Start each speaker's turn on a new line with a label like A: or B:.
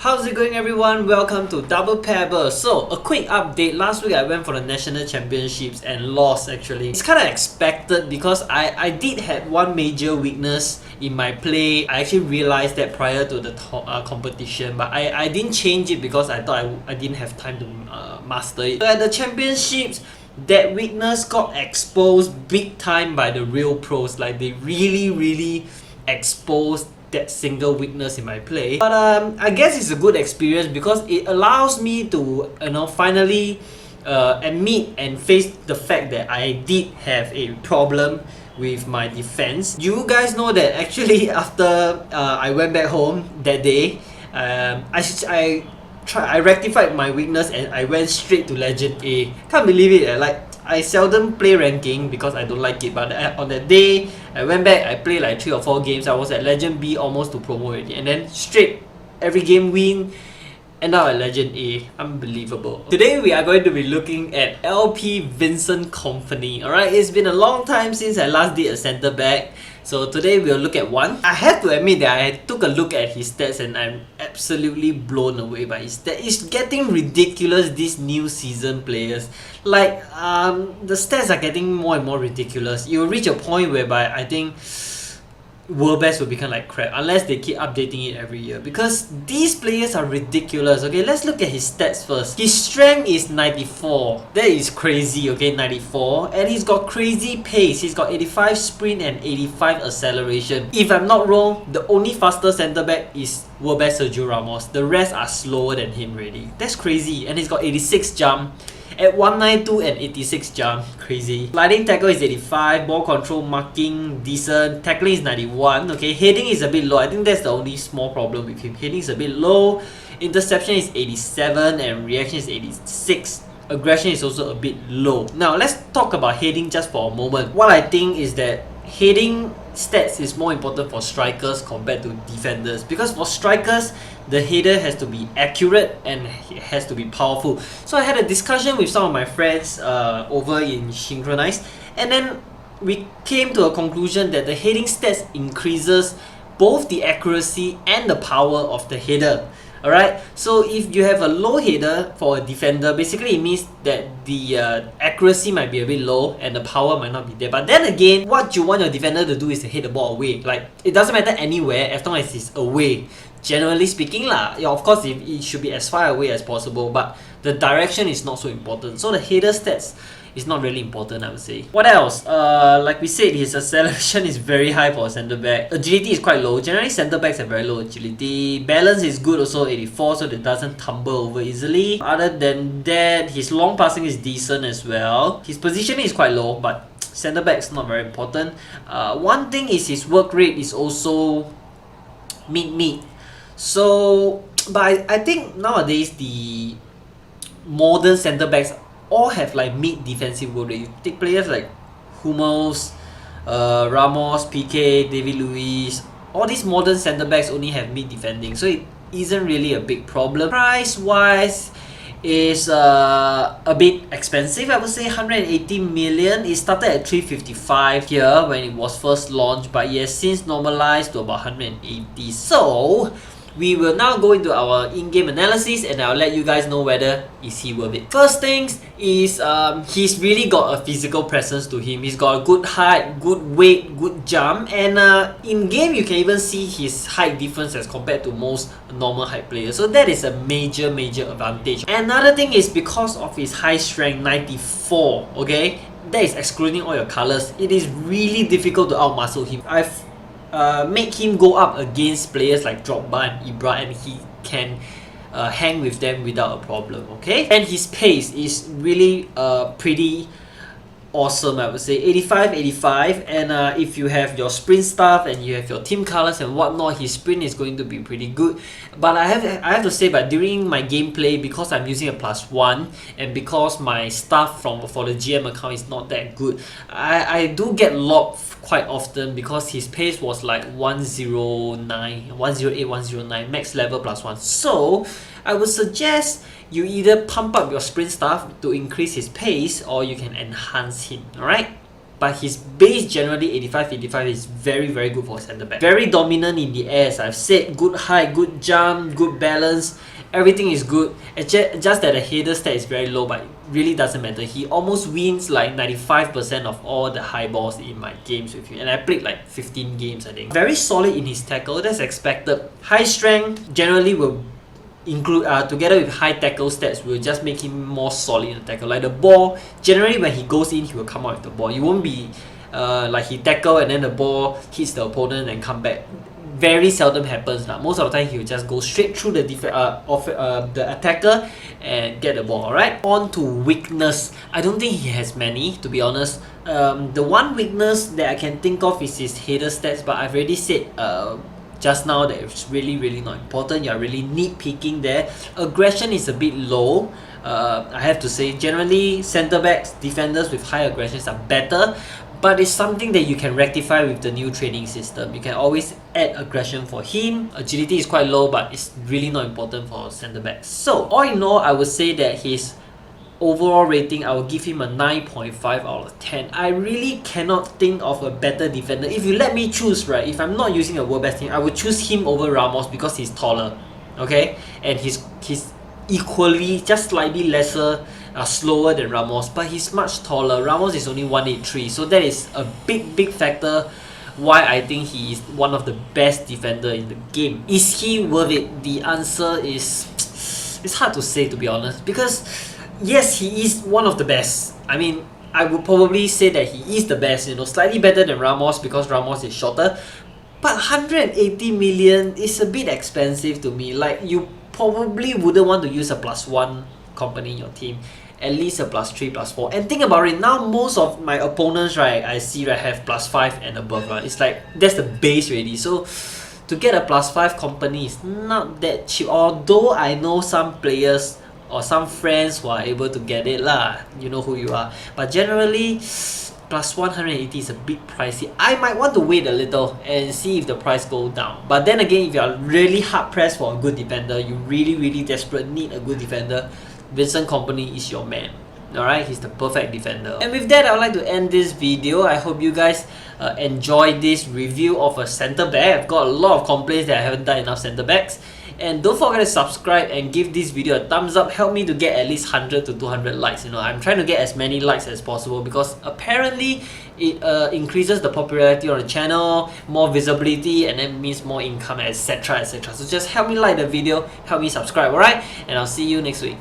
A: How's it going, everyone? Welcome to Double Pebble. So, a quick update. Last week I went for the National Championships and lost actually. It's kind of expected because I did have one major weakness in my play. I actually realized that prior to the competition, but I didn't change it because I thought I didn't have time to master it. So at the championships, that weakness got exposed big time by the real pros. Like, they really exposed that single weakness in my play. But I guess it's a good experience because it allows me to finally admit and face the fact that I did have a problem with my defense. You guys know that actually after I went back home that day, I rectified my weakness and I went straight to Legend A. Can't believe it. Like, I seldom play ranking because I don't like it, but on that day I went back, I played like 3 or 4 games. I was at Legend B almost to promo already, and then straight every game win, and now at Legend A. Unbelievable. Today we are going to be looking at LP Vincent Kompany. Alright, it's been a long time since I last did a centre back. So today we'll look at one. I have to admit that I took a look at his stats and I'm absolutely blown away by his stats. It's getting ridiculous, these new season players. Like, the stats are getting more and more ridiculous. It will reach a point whereby I think world best will become like crap unless they keep updating it every year, because these players are ridiculous. Okay, let's look at his stats first. His strength is 94. That is crazy. Okay, 94, and he's got crazy pace. He's got 85 sprint and 85 acceleration. If I'm not wrong, the only faster center back is world best Sergio Ramos. The rest are slower than him really. That's crazy. And he's got 86 jump at 192 and 86 jump. Crazy. Sliding tackle is 85, ball control, marking decent, tackling is 91. Okay, heading is a bit low. I think that's the only small problem with him. Heading is a bit low, interception is 87 and reaction is 86. Aggression is also a bit low. Now let's talk about heading just for a moment. What I think is that heading stats is more important for strikers compared to defenders, because for strikers the header has to be accurate and it has to be powerful. So I had a discussion with some of my friends over in Synchronized, and then we came to a conclusion that the heading stats increases both the accuracy and the power of the header. Alright, so if you have a low header for a defender, basically it means that the accuracy might be a bit low and the power might not be there. But then again, what you want your defender to do is to hit the ball away. Like, it doesn't matter anywhere as long as it's away. Generally speaking lah, yeah, of course it should be as far away as possible, but the direction is not so important. So the header stats is not really important, I would say. What else? Like we said, his acceleration is very high for a centre back. Agility is quite low. Generally, centre backs have very low agility. Balance is good, also 84, so that doesn't tumble over easily. Other than that, his long passing is decent as well. His positioning is quite low, but centre back's not very important. One thing is his work rate is also mid. So, but I think nowadays the modern centre backs all have like mid defensive work rate. You take players like Hummels, Ramos, PK, David Luiz. All these modern centre backs only have mid defending, so it isn't really a big problem. Price wise is a bit expensive, I would say. 180 million. It started at 355 here when it was first launched, but it has since normalized to about 180. So we will now go into our in-game analysis and I'll let you guys know whether is he worth it. First things is he's really got a physical presence to him. He's got a good height, good weight, good jump, and in-game you can even see his height difference as compared to most normal height players. So that is a major advantage. Another thing is because of his high strength, 94, okay? That is excluding all your colors. It is really difficult to outmuscle him. I've make him go up against players like Drogba and Ibra, and he can hang with them without a problem, okay? And his pace is really pretty awesome, I would say. 85, and if you have your sprint stuff and you have your team colors and whatnot, his sprint is going to be pretty good. But I have to say, but during my gameplay, because I'm using a +1 and because my stuff for the GM account is not that good, I do get locked quite often because his pace was like 109, 108, 109, max level +1. So I would suggest you either pump up your sprint stuff to increase his pace, or you can enhance him. Alright, but his base generally 85 is very good for centre back. Very dominant in the air, as I've said. Good height, good jump, good balance. Everything is good. It's just that the header stat is very low, but it really doesn't matter. He almost wins like 95% of all the high balls in my games with him, and I played like 15 games I think. Very solid in his tackle, that's expected. High strength generally will include together with high tackle stats will just make him more solid in the tackle. Like the ball, generally when he goes in, he will come out with the ball. You won't be like he tackle and then the ball hits the opponent and come back. Very seldom happens. Most of the time he will just go straight through the the attacker and get the ball. Alright, on to weakness. I don't think he has many, to be honest. The one weakness that I can think of is his header stats, but I've already said just now that it's really not important. You're really nitpicking there. Aggression is a bit low. I have to say, generally centre backs, defenders with high aggressions are better, but it's something that you can rectify with the new training system. You can always add aggression for him. Agility is quite low, but it's really not important for centre backs. So all in all, I would say that his overall rating, I will give him a 9.5 out of 10. I really cannot think of a better defender. If you let me choose, right, if I'm not using a world best team, I would choose him over Ramos because he's taller, okay, and he's equally, just slightly lesser, slower than Ramos, but he's much taller. Ramos is only 183, so that is a big factor why I think he is one of the best defender in the game. Is he worth it? The answer is, it's hard to say, to be honest, because yes, he is one of the best. I mean, I would probably say that he is the best, you know, slightly better than Ramos because Ramos is shorter, but 180 million is a bit expensive to me. Like, you probably wouldn't want to use a +1 Kompany in your team, at least a +3, +4. And think about it, now most of my opponents, right, I see, right, have +5 and above, right? It's like, that's the base already. So to get a +5 Kompany is not that cheap, although I know some players or some friends who are able to get it lah. You know who you are. But generally, +180 is a bit pricey. I might want to wait a little and see if the price goes down. But then again, if you are really hard pressed for a good defender, you really desperate need a good defender, Vincent Kompany is your man. Alright, he's the perfect defender. And with that, I would like to end this video. I hope you guys enjoyed this review of a centre back. I've got a lot of complaints that I haven't done enough centre backs. And don't forget to subscribe and give this video a thumbs up. Help me to get at least 100 to 200 likes. You know, I'm trying to get as many likes as possible because apparently it increases the popularity on the channel, more visibility, and then means more income, etc. So just help me like the video, help me subscribe, alright? And I'll see you next week.